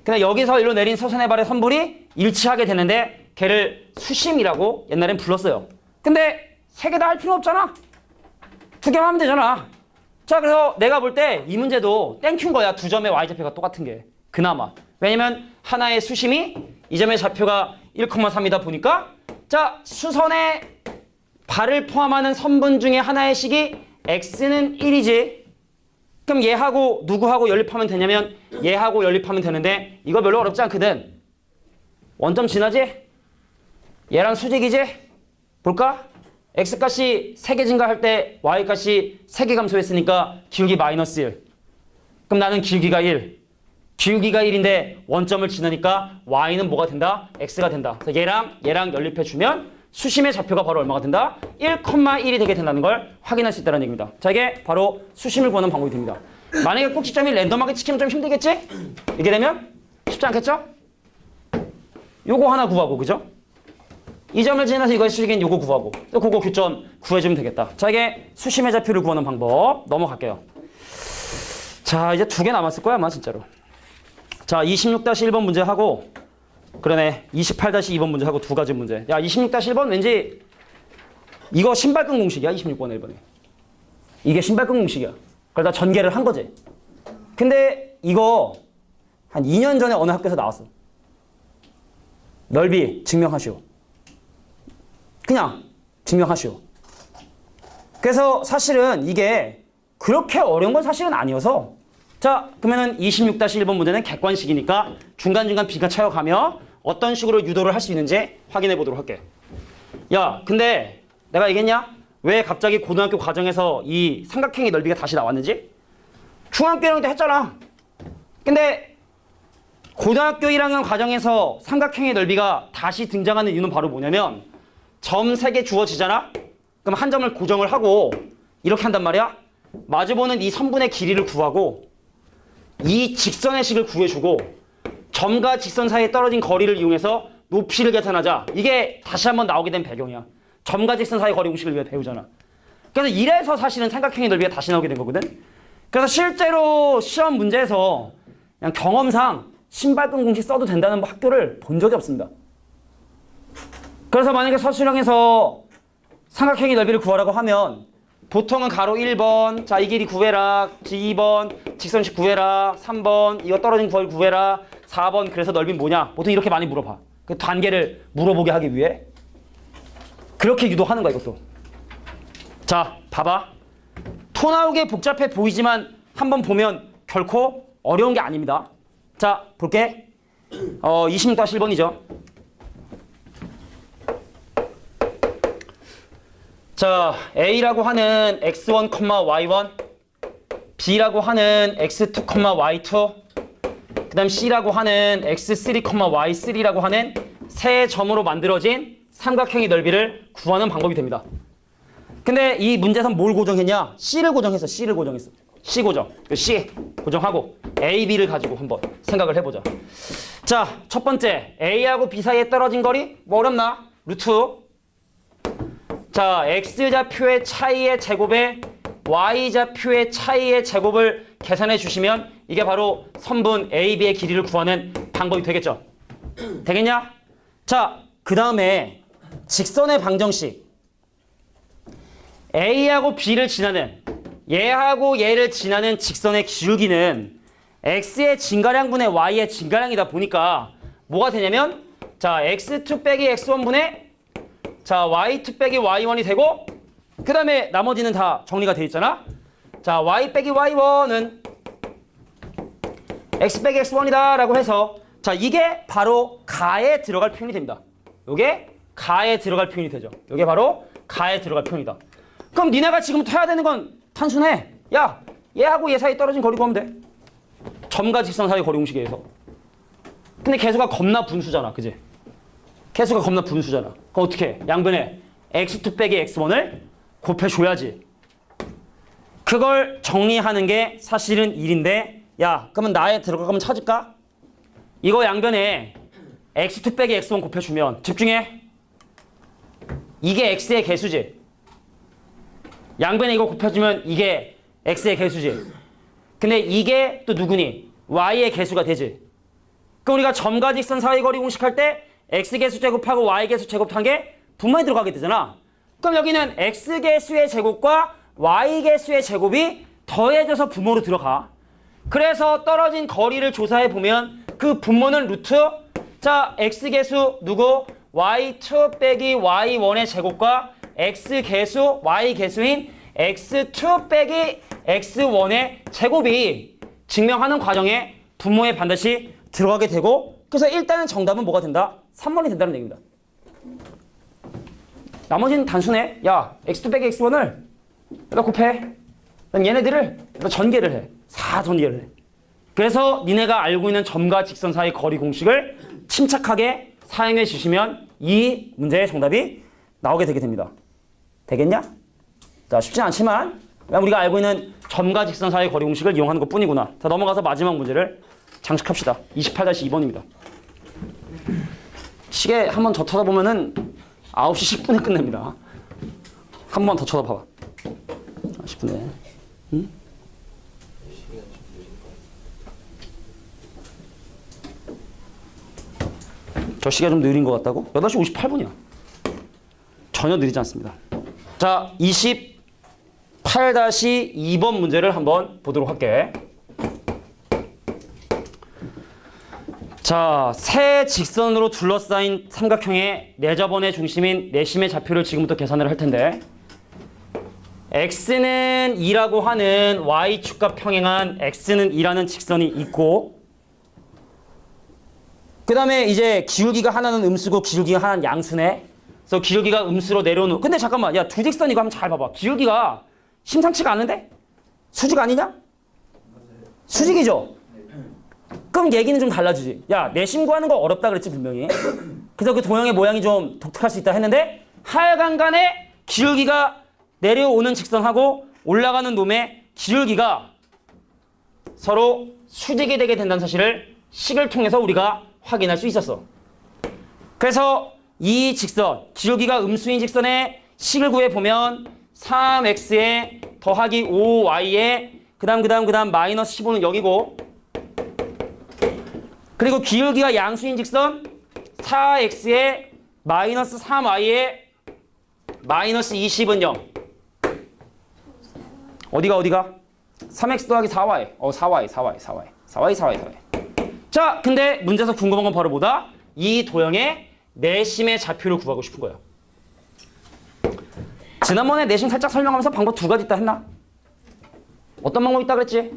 근데 여기서 일로 내린 수선의 발의 선분이 일치하게 되는데 걔를 수심이라고 옛날엔 불렀어요. 근데 세 개 다 할 필요 없잖아. 두 개만 하면 되잖아. 자, 그래서 내가 볼 때 이 문제도 땡큐인 거야. 두 점의 y좌표가 똑같은 게. 그나마. 왜냐면 하나의 수심이 이 점의 좌표가 1,3이다 보니까 자, 수선의 발을 포함하는 선분 중에 하나의 식이 x는 1이지. 그럼 얘하고 누구하고 연립하면 되냐면 얘하고 연립하면 되는데 이거 별로 어렵지 않거든. 원점 지나지? 얘랑 수직이지? 볼까? x값이 3개 증가할 때 y값이 3개 감소했으니까 기울기 마이너스 1. 그럼 나는 기울기가 1. 기울기가 1인데 원점을 지나니까 y는 뭐가 된다? x가 된다. 그래서 얘랑 연립해주면 수심의 좌표가 바로 얼마가 된다? 1,1이 되게 된다는 걸 확인할 수 있다는 얘기입니다. 자, 이게 바로 수심을 구하는 방법이 됩니다. 만약에 꼭지점이 랜덤하게 찍히면 좀 힘들겠지? 이게 되면 쉽지 않겠죠? 요거 하나 구하고, 그죠? 이 점을 지나서 이거의 수직인 요거 구하고 또 그거 교점 구해주면 되겠다. 자, 이게 수심의 좌표를 구하는 방법 넘어갈게요. 자, 이제 2개 남았을 거야 아마 진짜로. 자, 26-1번 문제 하고 그러네 28-2번 문제 하고 2가지 문제. 야, 26-1번 왠지 이거 신발끈 공식이야. 26번 1번에 이게 신발끈 공식이야. 그러다 전개를 한 거지. 근데 이거 한 2년 전에 어느 학교에서 나왔어. 넓이 증명하시오. 그냥 증명하시오. 그래서 사실은 이게 그렇게 어려운 건 사실은 아니어서 자, 그러면은 26-1번 문제는 객관식이니까 중간중간 비가 차여가며 어떤 식으로 유도를 할 수 있는지 확인해 보도록 할게. 야, 근데 내가 얘기했냐? 왜 갑자기 고등학교 과정에서 이 삼각형의 넓이가 다시 나왔는지? 중학교 1학년 때 했잖아. 근데 고등학교 1학년 과정에서 삼각형의 넓이가 다시 등장하는 이유는 바로 뭐냐면 점 3개 주어지잖아? 그럼 한 점을 고정을 하고 이렇게 한단 말이야? 마주보는 이 선분의 길이를 구하고 이 직선의 식을 구해주고 점과 직선 사이에 떨어진 거리를 이용해서 높이를 계산하자. 이게 다시 한번 나오게 된 배경이야. 점과 직선 사이 거리 공식을 배우잖아. 그래서 이래서 사실은 삼각형의 넓이가 다시 나오게 된 거거든. 그래서 실제로 시험 문제에서 그냥 경험상 신발끈 공식 써도 된다는 학교를 본 적이 없습니다. 그래서 만약에 서술형에서 삼각형의 넓이를 구하라고 하면 보통은 가로 1번, 자, 이 길이 구해라, 2번, 직선식 구해라, 3번, 이거 떨어진 거리 구해라, 4번, 그래서 넓이는 뭐냐? 보통 이렇게 많이 물어봐. 그 단계를 물어보게 하기 위해. 그렇게 유도하는 거야, 이것도. 자, 봐봐. 토 나오게 복잡해 보이지만 한번 보면 결코 어려운 게 아닙니다. 자, 볼게. 26-1번이죠. 자, A라고 하는 x1, y1, B라고 하는 x2, y2, 그 다음 C라고 하는 x3, y3라고 하는 세 점으로 만들어진 삼각형의 넓이를 구하는 방법이 됩니다. 근데 이 문제에서 뭘 고정했냐? C를 고정했어. C 고정. C 고정하고 A, B를 가지고 한번 생각을 해보자. 자, 첫 번째 A하고 B 사이에 떨어진 거리 뭐 어렵나? 루트. 자, X좌표의 차이의 제곱에 Y좌표의 차이의 제곱을 계산해 주시면 이게 바로 선분 AB의 길이를 구하는 방법이 되겠죠. 되겠냐? 자, 그 다음에 직선의 방정식. A하고 B를 지나는 얘하고 얘를 지나는 직선의 기울기는 X의 증가량분의 Y의 증가량이다 보니까 뭐가 되냐면 자, X2 빼기 X1분의 자, Y2 빼기 Y1이 되고 그 다음에 나머지는 다 정리가 되어 있잖아. 자, Y 빼기 Y1은 X 빼기 X1이다 라고 해서 자, 이게 바로 가에 들어갈 표현이 됩니다. 요게 가에 들어갈 표현이 되죠. 요게 바로 가에 들어갈 표현이다. 그럼 니네가 지금부터 해야 되는 건 단순해. 야, 얘하고 얘 사이 떨어진 거리 구하면 돼. 점과 직선 사이 거리 공식에 의해서. 근데 개수가 겁나 분수잖아. 그지? 개수가 겁나 분수잖아. 그럼 어떻게 해? 양변에 x2 빼기 x1을 곱해줘야지. 그걸 정리하는 게 사실은 1인데 야, 그러면 나에 들어가면 찾을까? 이거 양변에 x2 빼기 x1 곱해주면 집중해. 이게 x의 개수지. 양변에 이거 곱해주면 이게 x의 개수지. 근데 이게 또 누구니? y의 개수가 되지. 그럼 우리가 점과 직선 사이 거리 공식할 때 x개수 제곱하고 y개수 제곱한 게 분모에 들어가게 되잖아. 그럼 여기는 x개수의 제곱과 y개수의 제곱이 더해져서 분모로 들어가. 그래서 떨어진 거리를 조사해 보면 그 분모는 루트 자, x개수 누구? y2 빼기 y1의 제곱과 x개수 y개수인 x2 빼기 x1의 제곱이 증명하는 과정에 분모에 반드시 들어가게 되고 그래서 일단은 정답은 뭐가 된다? 3번이 된다는 얘기입니다. 나머지는 단순해. 야, x2 빼기 x1을 여기다 곱해. 그럼 얘네들을 여기다 전개를 해. 4전개를 해. 그래서 니네가 알고 있는 점과 직선 사이 거리 공식을 침착하게 사용해 주시면 이 문제의 정답이 나오게 되게 됩니다. 되겠냐? 자, 쉽진 않지만 우리가 알고 있는 점과 직선 사이 거리 공식을 이용하는 것 뿐이구나. 자, 넘어가서 마지막 문제를 장식합시다. 28-2번입니다. 시계 한 번 더 쳐다보면은 9시 10분에 끝냅니다. 한 번 더 쳐다봐봐. 10분에. 응? 저 시계가 좀 느린 것 같다고? 8시 58분이야. 전혀 느리지 않습니다. 자, 28-2번 문제를 한번 보도록 할게. 자, 세 직선으로 둘러싸인 삼각형의 내접원의 중심인 내심의 좌표를 지금부터 계산을 할 텐데 x는 2라고 하는 y축과 평행한 x는 2라는 직선이 있고 그 다음에 이제 기울기가 하나는 음수고 기울기가 하나는 양수네. 그래서 기울기가 음수로 내려오는 근데 잠깐만, 야, 두 직선 이거 한번 잘 봐봐. 기울기가 심상치가 않은데? 수직 아니냐? 수직이죠? 그럼 얘기는 좀 달라지지. 야, 내심 구하는 거 어렵다 그랬지 분명히. 그래서 그 도형의 모양이 좀 독특할 수 있다 했는데 하여간 간에 기울기가 내려오는 직선하고 올라가는 놈의 기울기가 서로 수직이 되게 된다는 사실을 식을 통해서 우리가 확인할 수 있었어. 그래서 이 직선, 기울기가 음수인 직선의 식을 구해보면 3x에 더하기 5y에 그 다음 마이너스 15는 여기고 그리고 기울기가 양수인 직선 4x에 마이너스 3y에 마이너스 20은 0. 어디가? 3x 더하기 4y. 4y. 자, 근데 문제에서 궁금한 건 바로 뭐다? 이 도형의 내심의 좌표를 구하고 싶은 거예요. 지난번에 내심 살짝 설명하면서 방법 두 가지 있다 했나? 어떤 방법 있다 그랬지?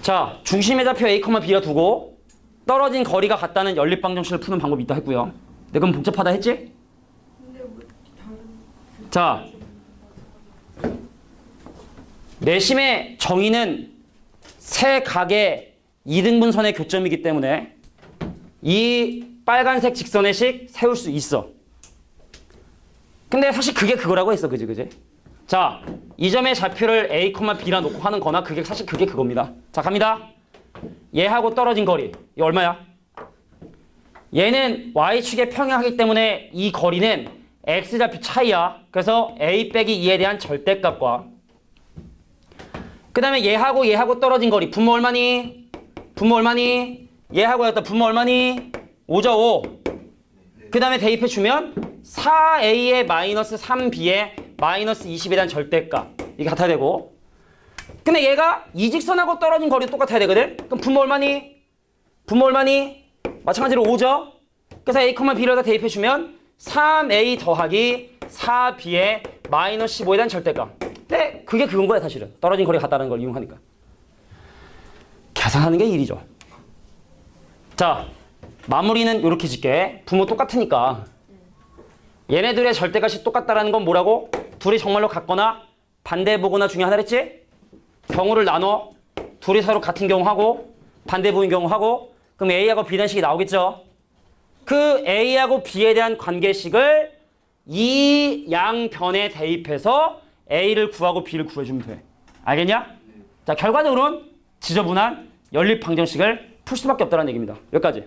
자, 중심의 좌표 A, B라 두고 떨어진 거리가 같다는 연립방정식을 푸는 방법이 있다 했고요. 근데 그럼 복잡하다 했지? 근데 뭐 다른 자, 내심의 정의는 세 각의 이등분선의 교점이기 때문에 이 빨간색 직선의 식 세울 수 있어. 근데 사실 그게 그거라고 했어. 그지? 자, 이 점의 좌표를 A, B라 놓고 하는 거나 그게 사실 그게 그겁니다. 자, 갑니다. 얘하고 떨어진 거리. 이거 얼마야? 얘는 Y축에 평행하기 때문에 이 거리는 X좌표 차이야. 그래서 A 빼기 2에 대한 절대값과 그 다음에 얘하고 떨어진 거리. 분모 얼마니? 얘하고 여기다 분모 얼마니? 5죠, 5. 그 다음에 대입해 주면 4A에 마이너스 3B에 마이너스 20에 대한 절대값. 이게 같아야 되고. 근데 얘가 이 직선하고 떨어진 거리도 똑같아야 되거든? 그럼 분모 얼마니? 마찬가지로 5죠? 그래서 A, B를 대입해 주면 3A 더하기 4B에 마이너스 15에 대한 절대값. 근데 그게 그건 거야 사실은. 떨어진 거리가 같다는 걸 이용하니까. 계산하는 게 일이죠. 자, 마무리는 이렇게 짓게. 분모 똑같으니까. 얘네들의 절대값이 똑같다라는 건 뭐라고? 둘이 정말로 같거나 반대보거나 중에 하나 했지? 경우를 나눠. 둘이 서로 같은 경우 하고 반대보인 경우 하고 그럼 A하고 B라는 식이 나오겠죠? 그 A하고 B에 대한 관계식을 이 양변에 대입해서 A를 구하고 B를 구해주면 돼. 알겠냐? 자, 결과적으로는 지저분한 연립방정식을 풀 수밖에 없다는 얘기입니다. 여기까지.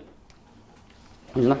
윤준아?